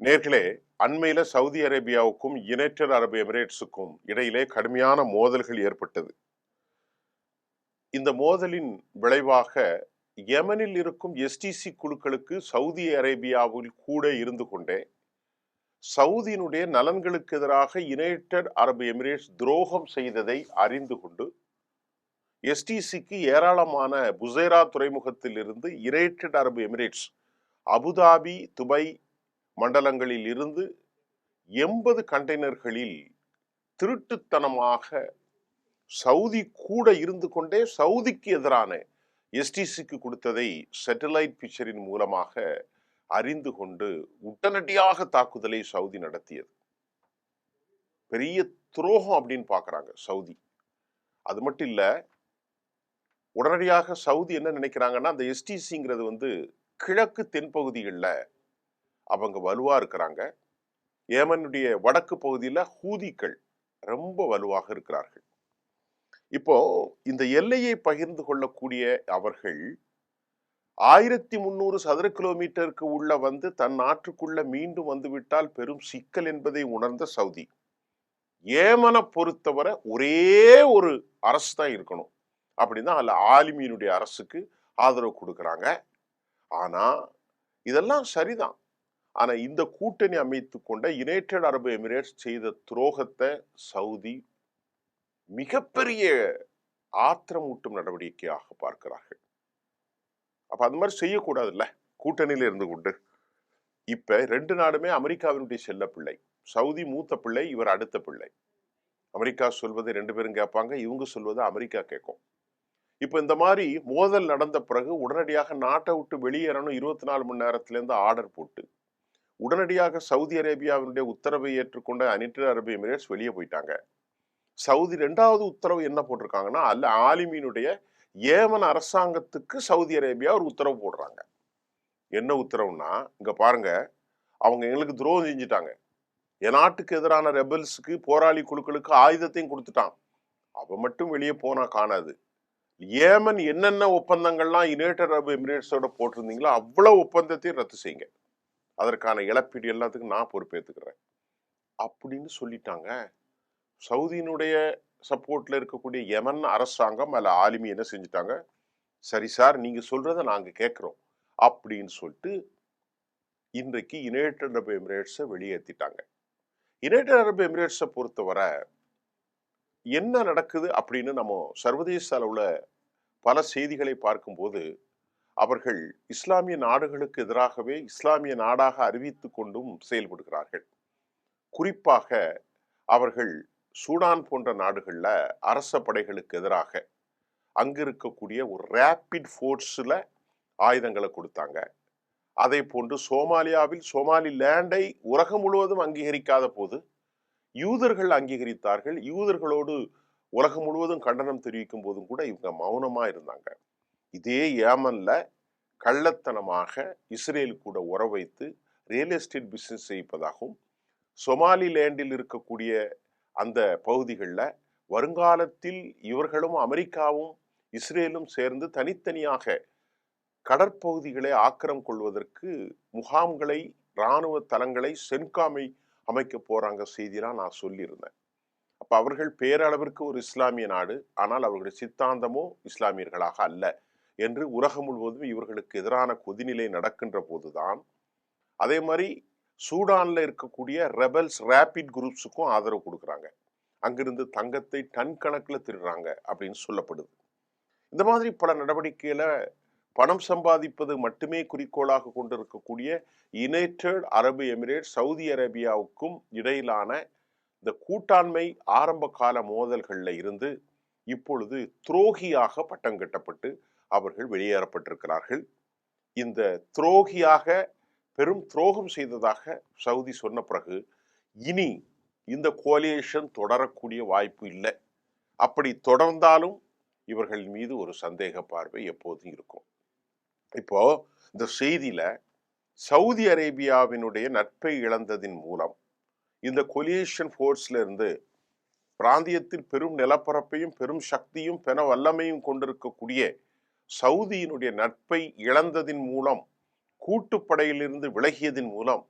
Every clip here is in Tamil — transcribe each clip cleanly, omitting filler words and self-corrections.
நேர்களே, அண்மையில சவுதி அரேபியாவுக்கும் யுனைடெட் அரபு எமிரேட்ஸுக்கும் இடையிலே கடுமையான மோதல்கள் ஏற்பட்டது. இந்த மோதலின் விளைவாக யெமனில் இருக்கும் எஸ்டிசி குழுக்களுக்கு சவுதி அரேபியாவில் கூட இருந்து கொண்டே சவுதியினுடைய நலன்களுக்கு எதிராக யுனைடெட் அரபு எமிரேட்ஸ் துரோகம் செய்ததை அறிந்து கொண்டு எஸ்டிசிக்கு ஏராளமான புசைரா துறைமுகத்தில் இருந்து யுனைடெட் அரபு எமிரேட்ஸ் அபுதாபி, துபை மண்டலங்களில் இருந்து 80 கண்டெய்னர்களில் திருட்டுத்தனமாக சவுதி கூட இருந்து கொண்டே சவுதிக்கு எதிரான எஸ்டிசிக்கு கொடுத்ததை சேட்டலைட் பிக்சரின் மூலமாக அறிந்து கொண்டு உடனடியாக தாக்குதலை சவுதி நடத்தியது. பெரிய துரோகம் அப்படின்னு பாக்குறாங்க சவுதி. அது மட்டும் இல்ல, உடனடியாக சவுதி என்ன நினைக்கிறாங்கன்னா, அந்த எஸ்டிசிங்கிறது கிழக்கு தென்பகுதிகளில் அவங்க வலுவா இருக்கிறாங்க. ஏமனுடைய வடக்கு பகுதியில ஹூதிகள் ரொம்ப வலுவாக இருக்கிறார்கள். இப்போ இந்த எல்லையை பகிர்ந்து கொள்ளக்கூடிய அவர்கள் 1300 சதுர கிலோமீட்டருக்கு உள்ள தன் நாட்டுக்குள்ள மீண்டும் வந்துவிட்டால் பெரும் சிக்கல் என்பதை உணர்ந்த சவுதி, ஏமனை பொறுத்தவரை ஒரே ஒரு அரசு தான் இருக்கணும் அப்படின்னா அதுல ஆலிமியினுடைய அரசுக்கு ஆதரவு கொடுக்கறாங்க. ஆனா இதெல்லாம் சரிதான். ஆனா இந்த கூட்டணி அமைத்து கொண்ட யுனைடெட் அரபு எமிரேட்ஸ் செய்த துரோகத்தை சவுதி மிகப்பெரிய ஆத்திரமூட்டும் நடவடிக்கையாக பார்க்கிறார்கள். அப்ப அது மாதிரி செய்யக்கூடாதுல்ல, கூட்டணியில இருந்து கொண்டு. இப்ப 2 நாடுமே அமெரிக்காவினுடைய செல்ல பிள்ளை. சவுதி மூத்த பிள்ளை, இவர் அடுத்த பிள்ளை. அமெரிக்கா சொல்வதை 2 பேரும் கேட்பாங்க, இவங்க சொல்வதை அமெரிக்கா கேட்கும். இப்ப இந்த மாதிரி மோதல் நடந்த பிறகு உடனடியாக நாட்டை விட்டு வெளியேறணும் 24 மணி நேரத்துல இருந்து ஆர்டர் போட்டு உடனடியாக சவுதி அரேபியாவினுடைய உத்தரவை ஏற்றுக்கொண்ட யுனைடெட் அரபு எமிரேட்ஸ் வெளியே போயிட்டாங்க. சவுதி 2வது உத்தரவு என்ன போட்டிருக்காங்கன்னா, அல்ல ஆலிமியினுடைய ஏமன் அரசாங்கத்துக்கு சவுதி அரேபியா ஒரு உத்தரவு போடுறாங்க. என்ன உத்தரவுனா, இங்க பாருங்க, அவங்க எங்களுக்கு துரோகம் செஞ்சுட்டாங்க. என் நாட்டுக்கு எதிரான ரெபல்ஸுக்கு, போராளி குழுக்களுக்கு ஆயுதத்தையும் கொடுத்துட்டான். அவ மட்டும் வெளியே போனா காணாது. ஏமன் என்னென்ன ஒப்பந்தங்கள்லாம் யுனைடெட் அரபு எமிரேட்ஸோட போட்டிருந்தீங்களோ அவ்வளவு ஒப்பந்தத்தையும் ரத்து செய்யுங்க. அதற்கான இழப்பீடு எல்லாத்துக்கும் நான் பொறுப்பேற்றுக்கிறேன் அப்படின்னு சொல்லிட்டாங்க. சவுதியினுடைய சப்போர்ட்ல இருக்கக்கூடிய யமன் அரசாங்கம் அல்ல ஆலிமி என்ன செஞ்சுட்டாங்க, சரி சார் நீங்க சொல்றதை நாங்க கேட்கிறோம் அப்படின்னு சொல்லிட்டு இன்றைக்கு யுனைடெட் அரபு எமிரேட்ஸை வெளியேற்றிட்டாங்க. யுனைடெட் அரபு எமிரேட்ஸை பொறுத்தவரை என்ன நடக்குது அப்படின்னு நம்ம சர்வதேச அளவுல பல செய்திகளை பார்க்கும்போது, அவர்கள் இஸ்லாமிய நாடுகளுக்கு எதிராகவே இஸ்லாமிய நாடாக அறிவித்து கொண்டும் செயல்படுகிறார்கள். குறிப்பாக அவர்கள் சூடான் போன்ற நாடுகள்ல அரச படைகளுக்கு எதிராக அங்க இருக்கக்கூடிய ஒரு ரேபிட் ஃபோர்ஸ்ல ஆயுதங்களை கொடுத்தாங்க. அதே போன்று சோமாலியாவில் சோமாலி லேண்டை உலகம் முழுவதும் அங்கீகரிக்காத போது யூதர்கள் அங்கீகரித்தார்கள். யூதர்களோடு உலகம் முழுவதும் கண்டனம் தெரிவிக்கும் போதும் கூட இவங்க மௌனமா இருந்தாங்க. இதே ஏமன்ல கள்ளத்தனமாக இஸ்ரேல் கூட உறவு வைத்து ரியல் எஸ்டேட் பிசினஸ் செய்வதாகவும், சொமாலி லேண்டில் இருக்கக்கூடிய அந்த பகுதிகளில் வருங்காலத்தில் இவர்களும் அமெரிக்காவும் இஸ்ரேலும் சேர்ந்து தனித்தனியாக கடற்பகுதிகளை ஆக்கிரம் கொள்வதற்கு முகாம்களை, இராணுவ தளங்களை, சென்காமை அமைக்க போறாங்க செய்தியெல்லாம் நான் சொல்லியிருந்தேன். அப்ப அவர்கள் பேரளவிற்கு ஒரு இஸ்லாமிய நாடு, ஆனால் அவர்களுடைய சித்தாந்தமோ இஸ்லாமியர்களாக அல்ல என்று உலகம் முழுவதும் இவர்களுக்கு எதிரான கொதிநிலை நடக்கின்ற போதுதான் அதே மாதிரி சூடான்ல இருக்கக்கூடிய ரெபல்ஸ் ரேபிட் குரூப்ஸுக்கும் ஆதரவு கொடுக்குறாங்க. அங்கிருந்து தங்கத்தை டன் கணக்கில் திருடுறாங்க அப்படின்னு சொல்லப்படுது. இந்த மாதிரி பல நடவடிக்கையில பணம் சம்பாதிப்பது மட்டுமே குறிக்கோளாக கொண்டிருக்கக்கூடிய யுனைடெட் அரபு எமிரேட்ஸ் சவுதி அரேபியாவுக்கும் இடையிலான இந்த கூட்டாண்மை ஆரம்ப கால மோதல்கள்ல இருந்து இப்பொழுது துரோகியாக பட்டம் கட்டப்பட்டு அவர்கள் வெளியேறப்பட்டிருக்கிறார்கள். இந்த துரோகியாக பெரும் துரோகம் செய்ததாக சவுதி சொன்ன பிறகு இனி இந்த கோலியேஷன் தொடரக்கூடிய வாய்ப்பு இல்லை. அப்படி தொடர்ந்தாலும் இவர்கள் மீது ஒரு சந்தேக பார்வை எப்போதும் இருக்கும். இப்போ இந்த செய்தியில சவுதி அரேபியாவினுடைய நட்பை இழந்ததின் மூலம் இந்த கொலியேஷன் போர்ஸ்ல இருந்து பிராந்தியத்தில் பெரும் நிலப்பரப்பையும் பெரும் சக்தியும் பென வல்லமையும் கொண்டிருக்கக்கூடிய சவுதியினுடைய நட்பை இழந்ததின் மூலம், கூட்டுப்படையிலிருந்து விலகியதின் மூலம்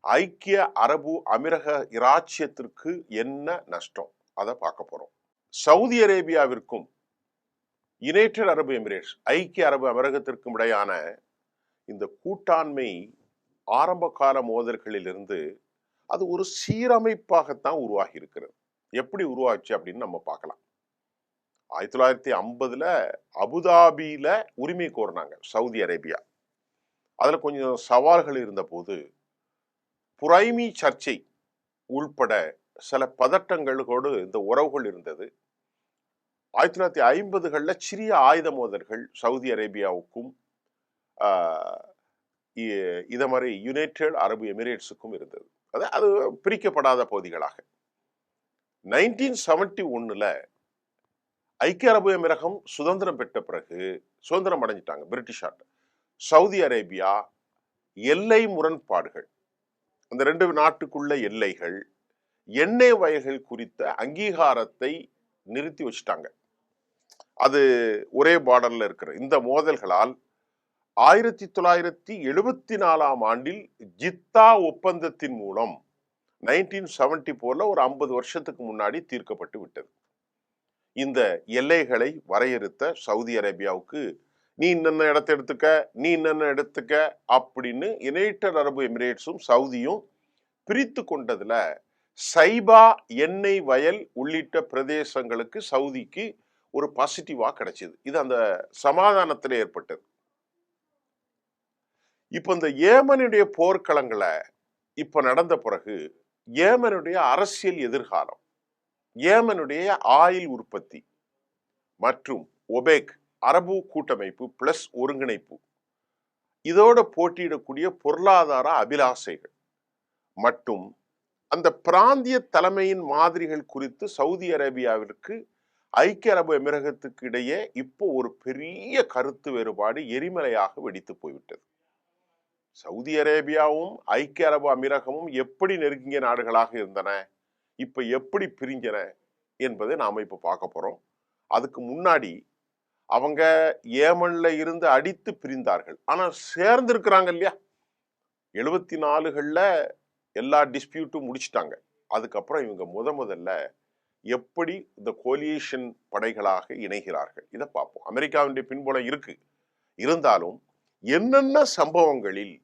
ஐக்கிய அரபு அமீரக இராச்சியத்திற்கு என்ன நஷ்டம், அதை பார்க்க போறோம். சவுதி அரேபியாவிற்கும் யுனைடெட் அரபு எமிரேட்ஸ் ஐக்கிய அரபு அமீரகத்திற்கும் இடையான இந்த கூட்டாண்மை ஆரம்ப கால மோதல்களிலிருந்து அது ஒரு சீரமைப்பாகத்தான் உருவாகி இருக்கிறது. எப்படி உருவாச்சு அப்படின்னு நம்ம பார்க்கலாம். 1950 அபுதாபியில உரிமை கோரினாங்க சவுதி அரேபியா. அதுல கொஞ்சம் சவால்கள் இருந்த போது புரைமி சர்ச்சை உள்பட சில பதட்டங்களோடு இந்த உறவுகள் இருந்தது. 1950 சிறிய ஆயுத மோதல்கள் சவுதி அரேபியாவுக்கும் இத மாதிரி யுனைடெட் அரபு எமிரேட்ஸுக்கும் இருந்தது. அது பிரிக்கப்படாத பகுதிகளாக. 1971 ஐக்கிய அரபு எமிரகம் சுதந்திரம் பெற்ற பிறகு சுதந்திரம் அடைஞ்சிட்டாங்க பிரிட்டிஷார். சவுதி அரேபியா எல்லை முரண்பாடுகள், அந்த ரெண்டு நாட்டுக்குள்ள எல்லைகள், எண்ணெய் வயல்கள் குறித்த அங்கீகாரத்தை நிறுத்தி வச்சுட்டாங்க. அது ஒரே பார்டர்ல இருக்கிற இந்த மோதல்களால் 1974 ஜித்தா ஒப்பந்தத்தின் மூலம் 1974 ஒரு 50 வருஷத்துக்கு முன்னாடி தீர்க்கப்பட்டு விட்டது. இந்த எல்லைகளை வரையறுத்த சவுதி அரேபியாவுக்கு நீ இன்னென்ன இடத்தை எடுத்துக்க, நீ இன்னென்ன எடுத்துக்க அப்படின்னு யுனைடெட் அரபு எமிரேட்ஸும் சவுதியும் பிரித்து கொண்டதுல சைபா எண்ணெய் வயல் உள்ளிட்ட பிரதேசங்களுக்கு சவுதிக்கு ஒரு பாசிட்டிவா கிடைச்சது. இது அந்த சமாதானத்தில் ஏற்பட்டது. இப்ப இந்த ஏமனுடைய போர்க்களங்களை இப்ப நடந்த பிறகு ஏமனுடைய அரசியல் எதிர்காலம், ஏமனுடைய ஆயில் உற்பத்தி மற்றும் ஒபேக் அரபு கூட்டமைப்பு பிளஸ் ஒருங்கிணைப்பு, இதோட போட்டியிடக்கூடிய பொருளாதார அபிலாசைகள் மற்றும் அந்த பிராந்திய தலைமையின் மாதிரிகள் குறித்து சவுதி அரேபியாவிற்கு ஐக்கிய அரபு எமிரகத்துக்கு இடையே இப்போ ஒரு பெரிய கருத்து வேறுபாடு எரிமலையாக வெடித்து போய்விட்டது. சவுதி அரேபியாவும் ஐக்கிய அரபு அமீரகமும் எப்படி நெருங்கிய நாடுகளாக இருந்தன, இப்ப எப்படி பிரிஞ்சன என்பதை நாம இப்ப பார்க்க போறோம். அதுக்கு முன்னாடி அவங்க ஏமன்ல இருந்து அடித்து பிரிந்தார்கள், ஆனா சேர்ந்து இருக்கிறாங்க இல்லையா. 74 எல்லா டிஸ்பியூட்டும் முடிச்சிட்டாங்க. அதுக்கப்புறம் இவங்க முதல்ல எப்படி இந்த கோலியேஷன் படைகளாக இணைகிறார்கள் இதை பார்ப்போம். அமெரிக்காவுடைய பின்புலம் இருக்கு, இருந்தாலும் என்னென்ன சம்பவங்களில்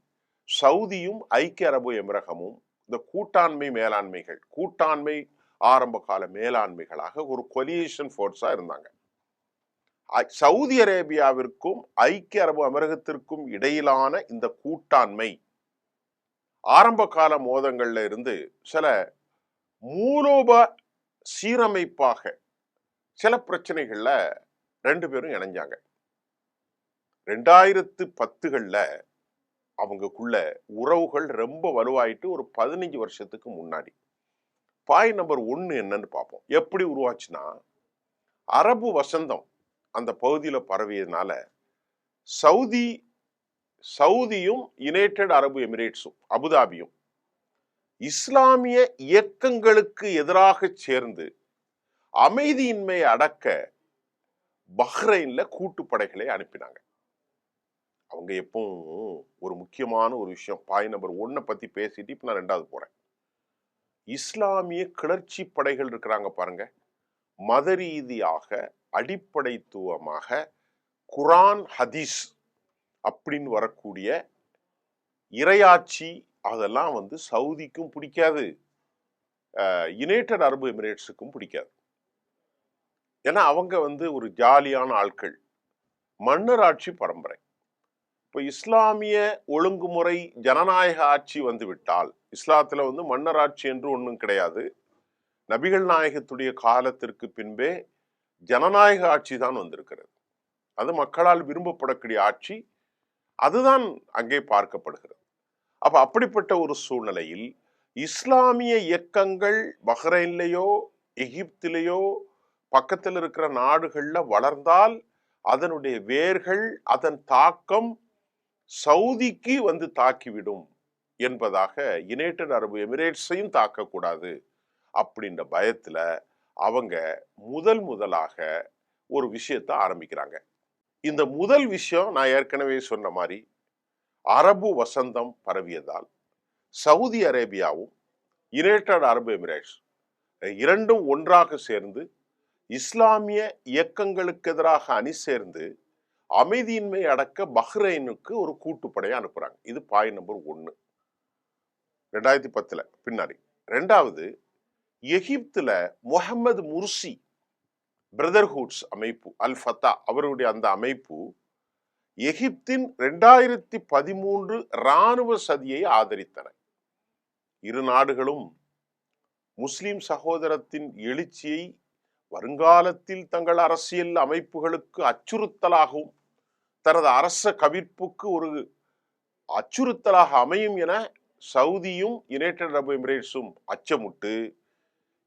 சவுதியும் ஐக்கிய அரபு எமிரகமும் இந்த கூட்டாண்மை மேலாண்மைகள், கூட்டாண்மை ஆரம்ப கால மேலாண்மைகளாக ஒரு கோலியேஷன் ஃபோர்ஸா இருந்தாங்க. சவுதி அரேபியாவிற்கும் ஐக்கிய அரபு அமீரகத்திற்கும் இடையிலான இந்த கூட்டாண்மை ஆரம்ப கால மோதங்கள்ல இருந்து சில மூலோப சீரமைப்பாக சில பிரச்சனைகள்ல ரெண்டு பேரும் இணைஞ்சாங்க. 2010 அவங்களுக்குள்ள உறவுகள் ரொம்ப வலுவாயிட்டு ஒரு 15 வருஷத்துக்கு முன்னாடி. பாயிண்ட் நம்பர் 1 என்னன்னு பார்ப்போம். எப்படி உருவாச்சுன்னா, அரபு வசந்தம் அந்த பகுதியில பரவியதுனால சவுதியும் யுனைடெட் அரபு எமிரேட்ஸும் அபுதாபியும் இஸ்லாமிய இயக்கங்களுக்கு எதிராக சேர்ந்து அமைதியின்மையை அடக்க பஹ்ரைன்ல கூட்டுப்படைகளை அனுப்பினாங்க. அவங்க எப்பவும் ஒரு முக்கியமான ஒரு விஷயம், பாயிண்ட் நம்பர் 1 பத்தி பேசிட்டு இப்ப நான் 2வது போறேன். இஸ்லாமிய கிளர்ச்சி படைகள் இருக்கிறாங்க பாருங்க, மத ரீதியாக அடிப்படைத்துவமாக குரான் ஹதீஸ் அப்படின்னு வரக்கூடிய இறையாட்சி, அதெல்லாம் சவுதிக்கும் பிடிக்காது, யுனைடெட் அரபு எமிரேட்ஸுக்கும் பிடிக்காது. ஏன்னா அவங்க ஒரு ஜாலியான ஆட்கள், மன்னராட்சி பரம்பரை. இப்போ இஸ்லாமிய ஒழுங்குமுறை ஜனநாயக ஆட்சி வந்துவிட்டால், இஸ்லாத்துல மன்னராட்சி என்று ஒன்றும் கிடையாது. நபிகள் நாயகத்துடைய காலத்திற்கு பின்பே ஜனநாயக ஆட்சி தான் வந்திருக்கிறது. அது மக்களால் விரும்பப்படக்கூடிய ஆட்சி, அதுதான் அங்கே பார்க்கப்படுகிறது. அப்ப அப்படிப்பட்ட ஒரு சூழ்நிலையில் இஸ்லாமிய இயக்கங்கள் பஹ்ரைன்லயோ எகிப்திலேயோ பக்கத்தில் இருக்கிற நாடுகள்ல வளர்ந்தால் அதனுடைய வேர்கள், அதன் தாக்கம் சவுதிக்கு தாக்கிவிடும் என்பதாக யுனைடெட் அரபு எமிரேட்ஸையும் தாக்கக்கூடாது அப்படின்ற பயத்துல அவங்க முதலாக ஒரு விஷயத்தை ஆரம்பிக்கிறாங்க. இந்த முதல் விஷயம் நான் ஏற்கனவே சொன்ன மாதிரி அரபு வசந்தம் பரவியதால் சவுதி அரேபியாவும் யுனைடெட் அரபு எமிரேட்ஸ் இரண்டும் ஒன்றாக சேர்ந்து இஸ்லாமிய இயக்கங்களுக்கு எதிராக அணி சேர்ந்து அமைதியின்மை அடக்க பஹ்ரைனுக்கு ஒரு கூட்டுப்படையை அனுப்புறாங்க. இது பாயிண்ட் நம்பர் 1 2010 பின்னாடி. ரெண்டாவது, எகிப்துல முகமது முர்சி பிரதர்ஹுட்ஸ் அமைப்பு, அல் ஃபத்தா அவருடைய அந்த அமைப்பு எகிப்தின் 2013 இராணுவ சதியை ஆதரித்தன. இரு நாடுகளும் முஸ்லிம் சகோதரத்தின் எழுச்சியை வருங்காலத்தில் தங்கள் அரசியல் அமைப்புகளுக்கு அச்சுறுத்தலாகவும் தனது அரச கவிழ்ப்புக்கு ஒரு அச்சுறுத்தலாக அமையும் என சவுதியும் யுனைடெட் அரபு எமிரேட்ஸும் அச்சமுட்டு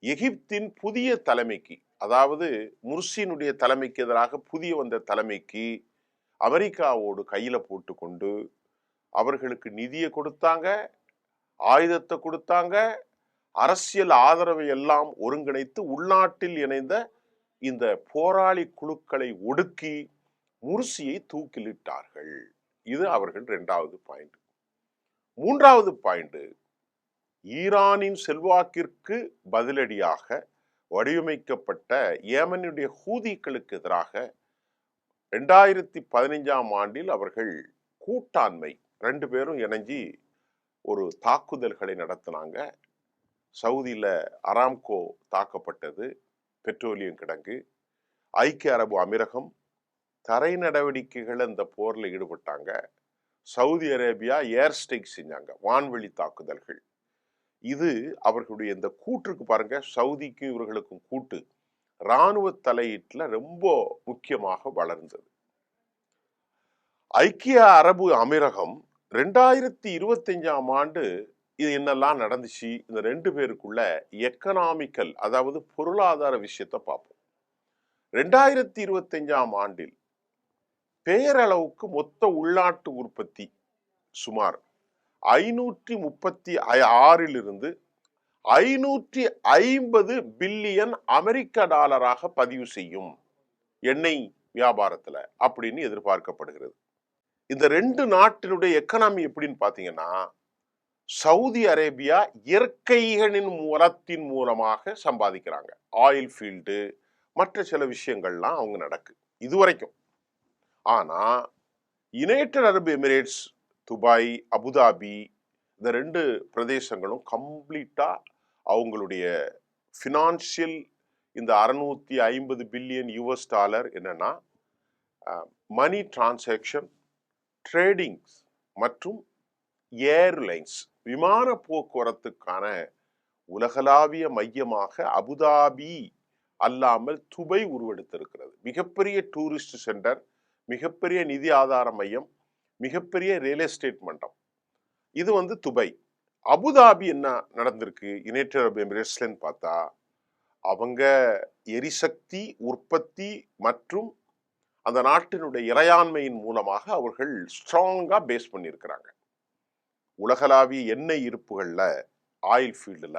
எகிப்தின் புதிய தலைமைக்கு, அதாவது முர்சியினுடைய தலைமைக்கு எதிராக புதிய வந்த தலைமைக்கு அமெரிக்காவோடு கையில போட்டு கொண்டு அவர்களுக்கு நிதியை கொடுத்தாங்க, ஆயுதத்தை கொடுத்தாங்க, அரசியல் ஆதரவை எல்லாம் ஒருங்கிணைத்து உள்நாட்டில் இணைந்த இந்த போராளி குழுக்களை ஒடுக்கி முர்சியை தூக்கிலிட்டார்கள். இது அவர்கள் 2வது பாயிண்ட். 3வது பாயிண்ட், ஈரானின் செல்வாக்கிற்கு பதிலடியாக வடிவமைக்கப்பட்ட ஏமனுடைய ஹூதிகளுக்கு எதிராக 2015 ஆண்டில் அவர்கள் கூட்டாண்மை 2 பேரும் இணைஞ்சி ஒரு தாக்குதல்களை நடத்தினாங்க. சவுதியில அராம்கோ தாக்கப்பட்டது, பெட்ரோலியம் கிடங்கு. ஐக்கிய அரபு அமீரகம் தரை நடவடிக்கைகள் அந்த போர்ல ஈடுபட்டாங்க. சவுதி அரேபியா ஏர் ஸ்ட்ரைக் செஞ்சாங்க, வான்வெளி தாக்குதல்கள். இது அவர்களுடைய இந்த கூற்றுக்கு பாருங்க, சவுதிக்கும் இவர்களுக்கும் கூட்டு இராணுவ தலையீட்டுல ரொம்ப முக்கியமாக வளர்ந்தது. ஐக்கிய அரபு அமீரகம் 2025 ஆண்டு இது என்னெல்லாம் நடந்துச்சு, இந்த 2 பேருக்குள்ள எக்கனாமிக்கல், அதாவது பொருளாதார விஷயத்தை பார்ப்போம். 2025 ஆண்டில் பேரளவுக்கு மொத்த உள்நாட்டு உற்பத்தி சுமார் 536 550 பில்லியன் அமெரிக்க டாலராக பதிவு செய்யும் எண்ணெய் வியாபாரத்துல அப்படின்னு எதிர்பார்க்கப்படுகிறது. இந்த 2 நாட்டினுடைய எக்கனாமி எப்படின்னு பாத்தீங்கன்னா, சவுதி அரேபியா இயற்கைகளின் மூலத்தின் மூலமாக சம்பாதிக்கிறாங்க. ஆயில் ஃபீல்டு, மற்ற சில விஷயங்கள்லாம் அவங்க நடக்கு இதுவரைக்கும். ஆனா யுனைடெட் அரபு எமிரேட்ஸ், துபாய், அபுதாபி, இந்த 2 பிரதேசங்களும் கம்ப்ளீட்டா அவங்களுடைய பினான்சியல் இந்த 650 பில்லியன் யுஎஸ் டாலர் என்னன்னா மணி டிரான்சாக்ஷன், ட்ரேடிங்ஸ் மற்றும் ஏர்லைன்ஸ், விமான போக்குவரத்துக்கான உலகளாவிய மையமாக அபுதாபி அல்லாமல் துபை உருவெடுத்திருக்கிறது. மிகப்பெரிய டூரிஸ்ட் சென்டர், மிகப்பெரிய நிதி ஆதார மையம், மிகப்பெரிய ரியல் எஸ்டேட் மண்டம். இது துபை. அபுதாபி என்ன நடந்திருக்கு யுனைடெட் அரபு எமிரேட்ஸ்லன்னு பார்த்தா, அவங்க எரிசக்தி உற்பத்தி மற்றும் அந்த நாட்டினுடைய இறையாண்மையின் மூலமாக அவர்கள் ஸ்ட்ராங்கா பேஸ் பண்ணியிருக்கிறாங்க. உலகளாவிய எண்ணெய் இருப்புகள்ல, ஆயில் ஃபீல்டுல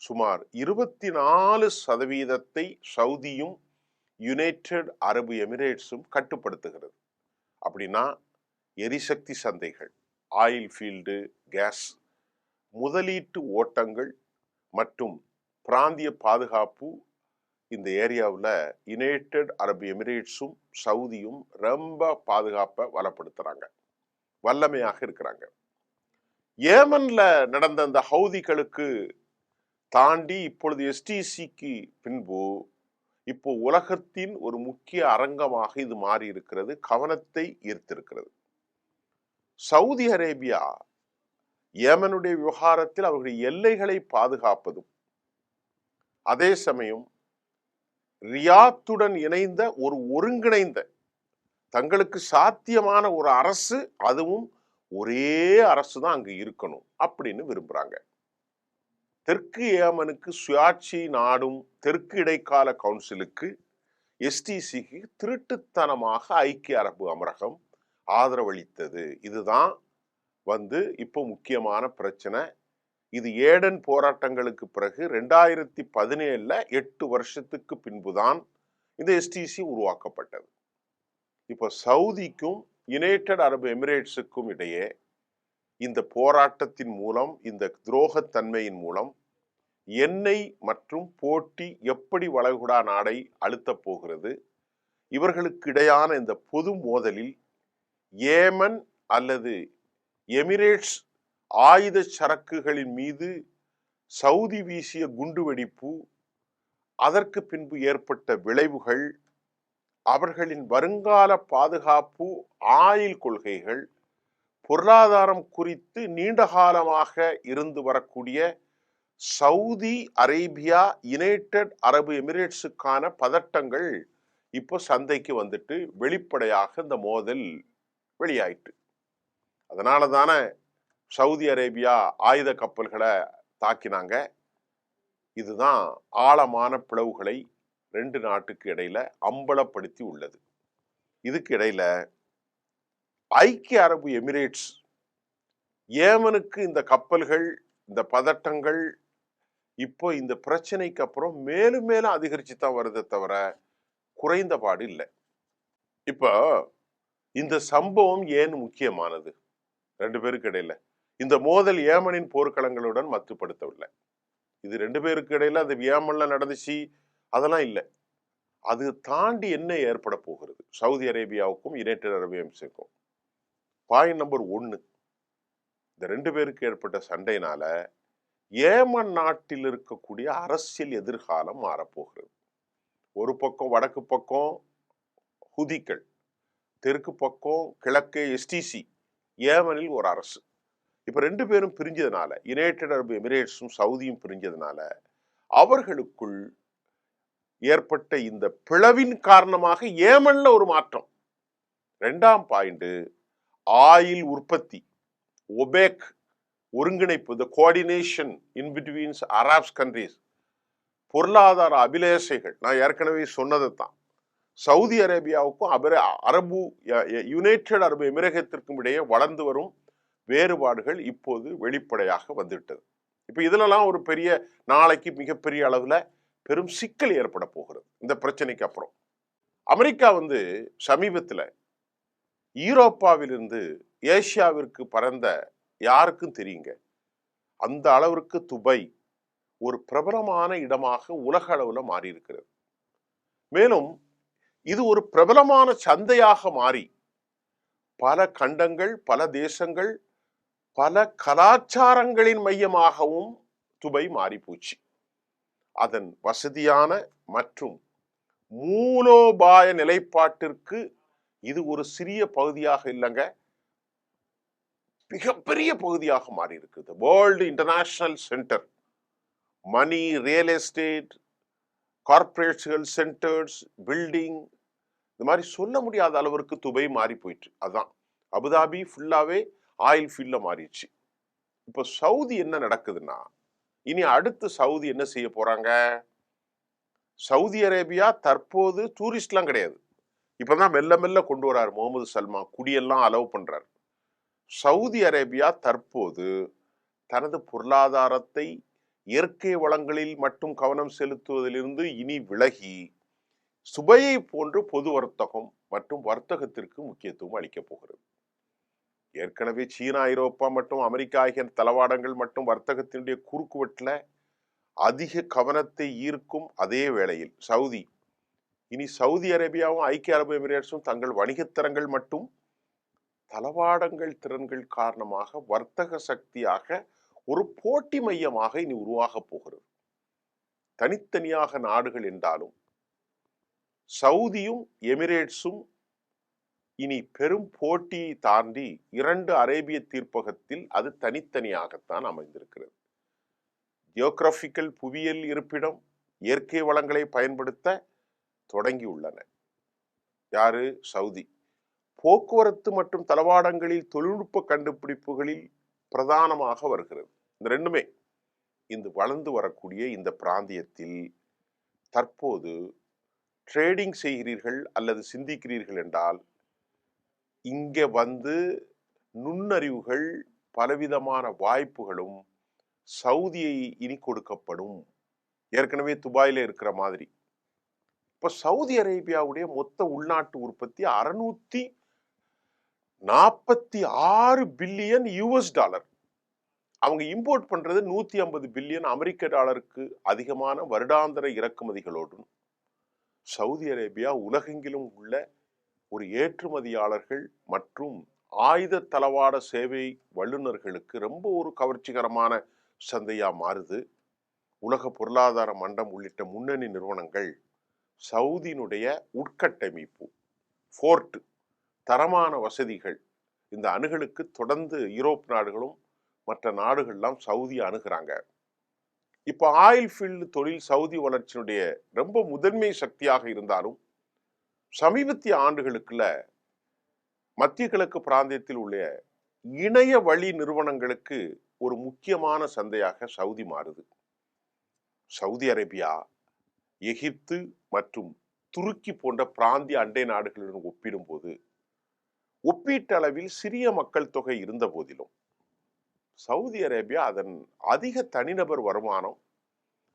சுமார் 24% சவுதியும் யுனைடெட் அரபு எமிரேட்ஸும் கட்டுப்படுத்துகிறது. அப்படின்னா எரிசக்தி சந்தைகள், ஆயில் ஃபீல்டு, கேஸ், முதலீட்டு ஓட்டங்கள் மற்றும் பிராந்திய பாதுகாப்பு, இந்த ஏரியாவில் யுனைடெட் அரபு எமிரேட்ஸும் சவுதியும் ரொம்ப பாதுகாப்பை வளப்படுத்துறாங்க, வல்லமையாக இருக்கிறாங்க. ஏமன்ல நடந்த அந்த ஹவுதிகளுக்கு தாண்டி இப்பொழுது எஸ்டிசிக்கு பின்பு இப்போ உலகத்தின் ஒரு முக்கிய அரங்கமாக இது மாறி இருக்கிறது, கவனத்தை ஈர்த்திருக்கிறது. சவுதி அரேபியா ஏமனுடைய விவகாரத்தில் அவர்களுடைய எல்லைகளை பாதுகாப்பதும், அதே சமயம் ரியாத்துடன் இணைந்த ஒரு ஒருங்கிணைந்த தங்களுக்கு சாத்தியமான ஒரு அரசு, அதுவும் ஒரே அரசு தான் அங்கு இருக்கணும் அப்படின்னு விரும்புறாங்க. தெற்கு ஏமனுக்கு சுயாட்சி நாடும் தெற்கு இடைக்கால கவுன்சிலுக்கு, எஸ்டிசிக்கு திருட்டுத்தனமாக ஐக்கிய அரபு அமீரகம் ஆதரவளித்தது. இதுதான் இப்போ முக்கியமான பிரச்சனை. இது ஏடன் போராட்டங்களுக்கு பிறகு 2017 8 வருஷத்துக்கு பின்புதான் இந்த எஸ்டிசி உருவாக்கப்பட்டது. இப்போ சவுதிக்கும் யுனைடெட் அரபு எமிரேட்ஸுக்கும் இடையே இந்த போராட்டத்தின் மூலம், இந்த துரோகத்தன்மையின் மூலம் எண்ணெய் மற்றும் போட்டி எப்படி வளைகுடா நாடை அழுத்தப் போகிறது? இவர்களுக்கு இடையான இந்த பொது மோதலில் ஏமன் அல்லது எமிரேட்ஸ் ஆயுத சரக்குகளின் மீது சவுதி வீசிய குண்டுவெடிப்பு, அதற்கு பின்பு ஏற்பட்ட விளைவுகள், அவர்களின் வருங்கால பாதுகாப்பு, ஆயுள் கொள்கைகள், பொருளாதாரம் குறித்து நீண்ட காலமாக இருந்து வரக்கூடிய சவுதி அரேபியா, யுனைடெட் அரபு எமிரேட்ஸுக்கான பதட்டங்கள் இப்போ சந்தைக்கு வந்துட்டு வெளிப்படையாக இந்த மோதல் வெளியாயிட்டு. அதனால தானே சவுதி அரேபியா ஆயுத கப்பல்களை தாக்கினாங்க. இதுதான் ஆழமான பிளவுகளை ரெண்டு நாட்டுக்கு இடையில அம்பலப்படுத்தி உள்ளது. இதுக்கு இடையில ஐக்கிய அரபு எமிரேட்ஸ் ஏமனுக்கு இந்த கப்பல்கள், இந்த பதட்டங்கள் இப்போ இந்த பிரச்சனைக்கு அப்புறம் மேலும் மேலும் அதிகரிச்சு தான் வருதே தவிர குறைந்த பாடு இல்லை. இப்போ இந்த சம்பவம் ஏன் முக்கியமானது? ரெண்டு பேருக்கு இடையில இந்த மோதல் ஏமனின் போர்க்களங்களுடன் மட்டுப்படுத்தவில்லை. இது ரெண்டு பேருக்கு இடையில அது ஏமன்ல நடந்துச்சு அதெல்லாம் இல்லை. அது தாண்டி என்ன ஏற்பட போகிறது சவுதி அரேபியாவுக்கும் யுனைடெட் அரபு எமிரேட்ஸுக்கும்? பாயிண்ட் நம்பர் 1, இந்த ரெண்டு பேருக்கு ஏற்பட்ட சண்டையினால ஏமன் நாட்டில் இருக்கக்கூடிய அரசியல் எதிர்காலம் மாறப்போகிறது. ஒரு பக்கம் வடக்கு பக்கம் ஹுதிகள், தெற்கு பக்கம் கிழக்கே எஸ்டிசி, ஏமனில் ஒரு அரசு. இப்ப ரெண்டு பேரும் பிரிஞ்சதுனால, யுனைடெட் அரபு எமிரேட்ஸும் சவுதியும் பிரிஞ்சதுனால அவர்களுக்குள் ஏற்பட்ட இந்த பிளவின் காரணமாக ஏமன்ல ஒரு மாற்றம். 2ஆம் பாயிண்ட், ஆயில் உற்பத்தி, ஒபேக் ஒருங்கிணைப்பு, the coordination in betweens Arabs countries, பொருளாதார அபிலேஷைகள். நான் ஏற்கனவே சொன்னது தான். சவுதி அரேபியாவுக்கும் அரபு யுனைடெட் அரபு எமிரகத்திற்கும் இடையே வளர்ந்து வரும் வேறுபாடுகள் இப்போது வெளிப்படையாக வந்துவிட்டது. இப்ப இதுலலாம் ஒரு பெரிய நாளைக்கு மிகப்பெரிய அளவுல பெரும் சிக்கல் ஏற்பட போகிறது இந்த பிரச்சனைக்கு அப்புறம். அமெரிக்கா சமீபத்தில் யூரோப்பாவிலிருந்து ஏசியாவிற்கு பறந்த யாருக்கும் தெரியுங்க. அந்த அளவிற்கு துபாய் ஒரு பிரபலமான இடமாக உலக அளவுல மாறி இருக்கிறது. மேலும் இது ஒரு பிரபலமான சந்தையாக மாறி பல கண்டங்கள், பல தேசங்கள், பல கலாச்சாரங்களின் மையமாகவும் துபாய் மாறி போச்சு. அதன் வசதியான மற்றும் மூலோபாய நிலைப்பாட்டிற்கு இது ஒரு சிறிய பகுதியாக இல்லைங்க, மிகப்பெரிய பகுதியாக மாறி இருக்குது. வேர்ல்டு இன்டர்நேஷனல் சென்டர், மணி, ரியல் எஸ்டேட், கார்பரேட்கள், சென்டர்ஸ், பில்டிங், இந்த மாதிரி சொல்ல முடியாத அளவிற்கு துபாய் மாறி போயிட்டு. அதான் அபுதாபி ஃபுல்லாவே ஆயில் ஃபீல்ட்ல மாறிடுச்சு. இப்போ சவுதி என்ன நடக்குதுன்னா, இனி அடுத்து சவுதி என்ன செய்ய போறாங்க? சவுதி அரேபியா தற்போது டூரிஸ்ட்லாம் கிடையாது. இப்பதான் மெல்ல மெல்ல கொண்டு வராரு முகமது சல்மான், குடியெல்லாம் அலோவ் பண்றாரு. சவுதி அரேபியா தற்போது தனது பொருளாதாரத்தை இயற்கை வளங்களில் மட்டும் கவனம் செலுத்துவதிலிருந்து இனி விலகி சுபையை போன்று பொது வர்த்தகம் மற்றும் வர்த்தகத்திற்கு முக்கியத்துவம் அளிக்கப் போகிறது. ஏற்கனவே சீனா, ஐரோப்பா மற்றும் அமெரிக்கா ஆகிய தளவாடங்கள் மற்றும் வர்த்தகத்தினுடைய குறுக்குவெட்டில் அதிக கவனத்தை ஈர்க்கும் அதே வேளையில் இனி சவுதி அரேபியாவும் ஐக்கிய அரபு எமிரேட்ஸும் தங்கள் வணிகத்திறங்கள் மற்றும் தளவாடங்கள் திறன்கள் காரணமாக வர்த்தக சக்தியாக ஒரு போட்டி மையமாக இனி உருவாக போகிறது. தனித்தனியாக நாடுகள் என்றாலும் சவுதியும் எமிரேட்ஸும் இனி பெரும் போட்டியை தாண்டி 2 அரேபிய தீர்ப்பகத்தில் அது தனித்தனியாகத்தான் அமைந்திருக்கிறது. ஜியோகிராபிக்கல் புவியியல் இருப்பிடம், இயற்கை வளங்களை பயன்படுத்த தொடங்கியுள்ளன. யாரு? சவுதி. போக்குவரத்து மற்றும் தளவாடங்களில் தொழில்நுட்ப கண்டுபிடிப்புகளில் பிரதானமாக வருகிறது. இந்த ரெண்டுமே இந்த வளர்ந்து வரக்கூடிய இந்த பிராந்தியத்தில் தற்போது ட்ரேடிங் செய்கிறீர்கள் அல்லது சிந்திக்கிறீர்கள் என்றால் இங்கே நுண்ணறிவுகள், பலவிதமான வாய்ப்புகளும் சவுதியை இனி கொடுக்கப்படும். ஏற்கனவே துபாயில இருக்கிற மாதிரி இப்ப சவுதி அரேபியாவுடைய மொத்த உள்நாட்டு உற்பத்தி 46 பில்லியன் யுஎஸ் டாலர். அவங்க இம்போர்ட் பண்றது 150 பில்லியன் அமெரிக்க டாலருக்கு அதிகமான வருடாந்திர இறக்குமதிகளோடும் சவுதி அரேபியா உலகெங்கிலும் உள்ள ஒரு ஏற்றுமதியாளர்கள் மற்றும் ஆயுத தளவாட சேவை வல்லுநர்களுக்கு ரொம்ப ஒரு கவர்ச்சிகரமான சந்தையா மாறுது. உலக பொருளாதார மன்றம் உள்ளிட்ட முன்னணி நிறுவனங்கள் சவுதியினுடைய உட்கட்டமைப்பு, போர்ட், தரமான வசதிகள், இந்த அணுகலுக்கு தொடர்ந்து யூரோப் நாடுகளும் மற்ற நாடுகள்லாம் சவுதி அணுகிறாங்க. இப்ப ஆயில் ஃபீல்டு தொழில் சவுதி வளர்ச்சியினுடைய ரொம்ப முதன்மை சக்தியாக இருந்தாலும் சமீபத்திய ஆண்டுகளுக்குள்ள மத்திய கிழக்கு பிராந்தியத்தில் உள்ள இணைய வழி நிறுவனங்களுக்கு ஒரு முக்கியமான சந்தையாக சவுதி மாறுது. சவுதி அரேபியா, எகிப்து மற்றும் துருக்கி போன்ற பிராந்திய அண்டை நாடுகளுடன் ஒப்பிடும்போது ஒப்பீட்டளவில் சிறிய மக்கள் தொகை இருந்த போதிலும் சவுதி அரேபியா அதன் அதிக தனிநபர் வருமானம்,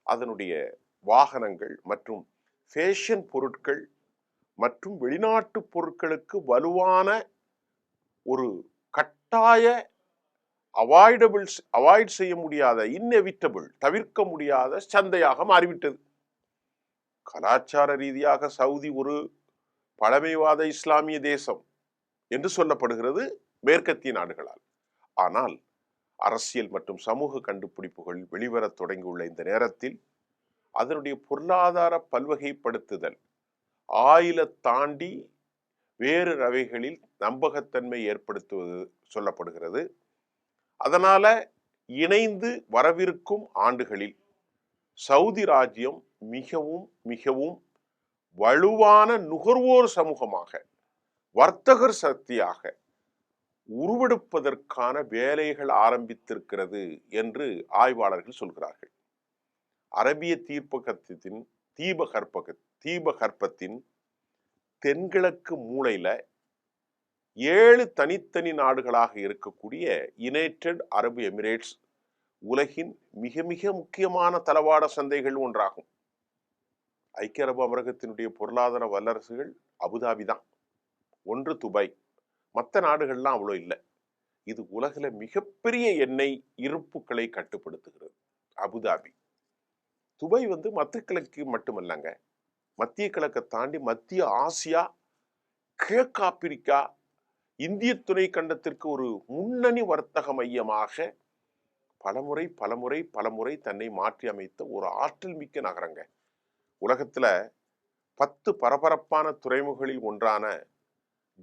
அதனுடைய வாகனங்கள் மற்றும் ஃபேஷன் பொருட்கள் மற்றும் வெளிநாட்டு பொருட்களுக்கு வலுவான ஒரு கட்டாய அவாய்ட் செய்ய முடியாத இன்னெவிட்டபிள் தவிர்க்க முடியாத சந்தையாக மாறிவிட்டது. கலாச்சார ரீதியாக சவுதி ஒரு பழமைவாத இஸ்லாமிய தேசம் என்று சொல்லப்படுகிறது மேற்கத்திய நாடுகளால். ஆனால் அரசியல் மற்றும் சமூக கண்டுபிடிப்புகள் வெளிவர தொடங்கியுள்ள இந்த நேரத்தில் அதனுடைய பொருளாதார பல்வகைப்படுத்துதல் ஆயில தாண்டி வேறு ரவைகளில் நம்பகத்தன்மை ஏற்படுத்துவது சொல்லப்படுகிறது. அதனால இணைந்து வரவிருக்கும் ஆண்டுகளில் சவுதி ராஜ்யம் மிகவும் மிகவும் வலுவான நுகர்வோர் சமூகமாக, வர்த்தகர் சக்தியாக உருவெடுப்பதற்கான வேலைகள் ஆரம்பித்திருக்கிறது என்று ஆய்வாளர்கள் சொல்கிறார்கள். அரபிய தீபகற்பத்தின் தென்கிழக்கு மூலையில 7 தனித்தனி நாடுகளாக இருக்கக்கூடிய யுனைடெட் அரபு எமிரேட்ஸ் உலகின் மிக மிக முக்கியமான தளவாட சந்தைகள் ஒன்றாகும். ஐக்கிய அரபு அமீரகத்தினுடைய பொருளாதார வல்லரசுகள் அபுதாபி தான். ஒன்று துபாய், மற்ற நாடுகள்லாம் அவ்வளோ இல்லை. இது உலகில மிகப்பெரிய எண்ணெய் இருப்புகளை கட்டுப்படுத்துகிறது அபுதாபி. துபாய் மத்திய கிழக்கு மட்டுமல்லங்க, மத்திய கிழக்கை தாண்டி மத்திய ஆசியா, கிழக்கு ஆப்பிரிக்கா, இந்திய துணை கண்டத்திற்கு ஒரு முன்னணி வர்த்தக மையமாக பலமுறை தன்னை மாற்றி அமைத்த ஒரு ஆற்றல் மிக்க நகரங்க. உலகத்துல 10 பரபரப்பான துறைமுகங்களில் ஒன்றான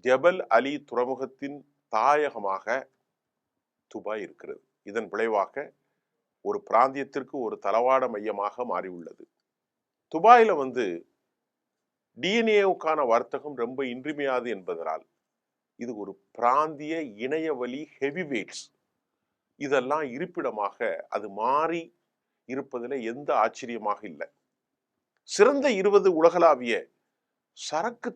ஜபல் அலி துறைமுகத்தின் தாயகமாக துபாய் இருக்கிறது. இதன் விளைவாக ஒரு பிராந்தியத்திற்கு ஒரு தளவாட மையமாக மாறியுள்ளது. துபாயில டிஎன்ஏவுக்கான வர்த்தகம் ரொம்ப இன்றியமையாது என்பதனால் இது ஒரு பிராந்திய இணையவழி ஹெவி வெயிட்ஸ் இதெல்லாம் இருப்பிடமாக அது மாறி இருப்பதில் எந்த ஆச்சரியமாக இல்லை. சிறந்த 20 உலகளாவிய சரக்கு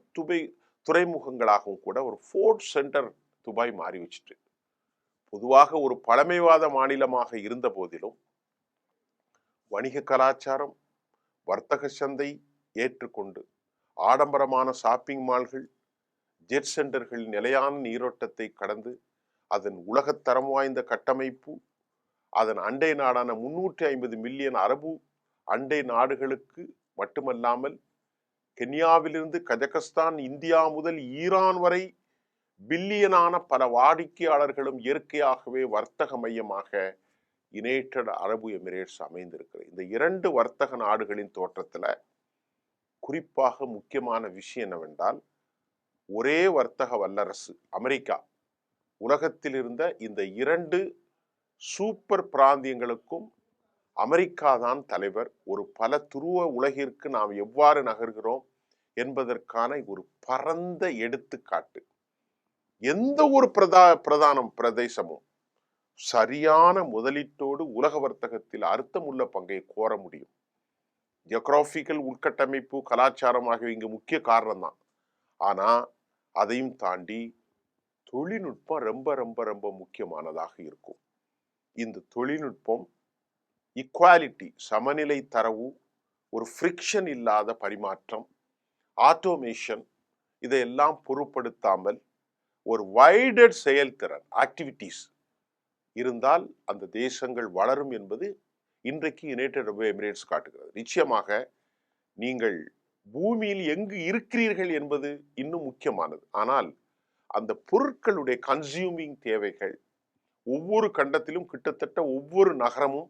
துறைமுகங்களாகவும் கூட ஒரு ஃபோர்ட் சென்டர் துபாய் மாறி வச்சுட்டு, பொதுவாக ஒரு பழமைவாத மாநிலமாக இருந்த போதிலும் வணிக கலாச்சாரம், வர்த்தக சந்தை ஏற்றுக்கொண்டு ஆடம்பரமான ஷாப்பிங் மால்கள், ஜெட் சென்டர்கள் நிலையான நீரோட்டத்தை கடந்து அதன் உலகத்தரம் வாய்ந்த கட்டமைப்பு, அதன் அண்டை நாடான 350 மில்லியன் அரபு அண்டை நாடுகளுக்கு மட்டுமல்லாமல் கென்யாவிலிருந்து கஜகஸ்தான், இந்தியா முதல் ஈரான் வரை பில்லியனான பல வாடிக்கையாளர்களும் இயற்கையாகவே வர்த்தக மையமாக யுனைடெட் அரபு எமிரேட்ஸ் அமைந்திருக்கிறது. இந்த 2 வர்த்தக நாடுகளின் தோற்றத்துல குறிப்பாக முக்கியமான விஷயம் என்னவென்றால், ஒரே வர்த்தக வல்லரசு அமெரிக்கா உலகத்தில் இருந்த இந்த 2 சூப்பர் பிராந்தியங்களுக்கும் அமெரிக்கா தான் தலைவர். ஒரு பல துருவ உலகிற்கு நாம் எவ்வாறு நகர்கிறோம் என்பதற்கான ஒரு பரந்த எடுத்துக்காட்டு. எந்த ஒரு பிரதேசமும் சரியான முதலீட்டோடு உலக வர்த்தகத்தில் அர்த்தமுள்ள பங்கை கோர முடியும். ஜியோகிராபிக்கல் உட்கட்டமைப்பு, கலாச்சாரம் ஆகியவை இங்கு முக்கிய காரணம் தான். ஆனா அதையும் தாண்டி தொழில்நுட்பம் ரொம்ப ரொம்ப ரொம்ப முக்கியமானதாக இருக்கும். இந்த தொழில்நுட்பம் ஈக்வாலிட்டி, சமநிலை தரவு, ஒரு ஃப்ரிக்ஷன் இல்லாத பரிமாற்றம், ஆட்டோமேஷன் இதையெல்லாம் பொருட்படுத்தாமல் ஒரு வைடட் செயல்திறன் ஆக்டிவிட்டிஸ் இருந்தால் அந்த தேசங்கள் வளரும் என்பது இன்றைக்கு யுனைடெட் அரபு எமிரேட்ஸ் காட்டுகிறது. நிச்சயமாக நீங்கள் பூமியில் எங்கு இருக்கிறீர்கள் என்பது இன்னும் முக்கியமானது. ஆனால் அந்த பொருட்களுடைய கன்சியூமிங் தேவைகள் ஒவ்வொரு கண்டத்திலும் கிட்டத்தட்ட ஒவ்வொரு நகரமும்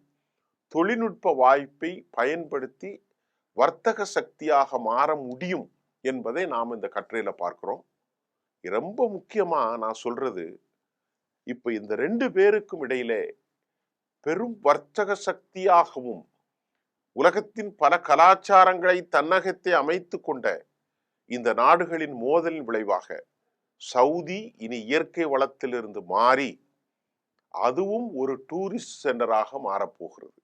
தொழில்நுட்ப வாய்ப்பை பயன்படுத்தி வர்த்தக சக்தியாக மாற முடியும் என்பதை நாம் இந்த கட்டுரையில பார்க்கிறோம். ரொம்ப முக்கியமா நான் சொல்றது, இப்ப இந்த 2 பேருக்கும் இடையிலே பெரும் வர்த்தக சக்தியாகவும் உலகத்தின் பல கலாச்சாரங்களை தன்னகத்தை அமைத்துக் கொண்ட இந்த நாடுகளின் மோதலின் விளைவாக சவுதி இனி இயற்கை வளத்திலிருந்து மாறி அதுவும் ஒரு டூரிஸ்ட் சென்டராக மாறப்போகிறது.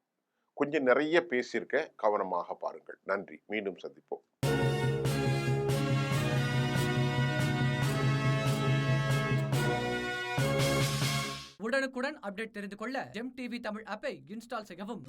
கொஞ்சம் நிறைய பேசியிருக்க, கவனமாக பாருங்கள். நன்றி, மீண்டும் சந்திப்போம். உடனுக்குடன் அப்டேட் தெரிந்து கொள்ள ஜெம் டிவி தமிழ் ஆப்பை இன்ஸ்டால் செய்யவும்.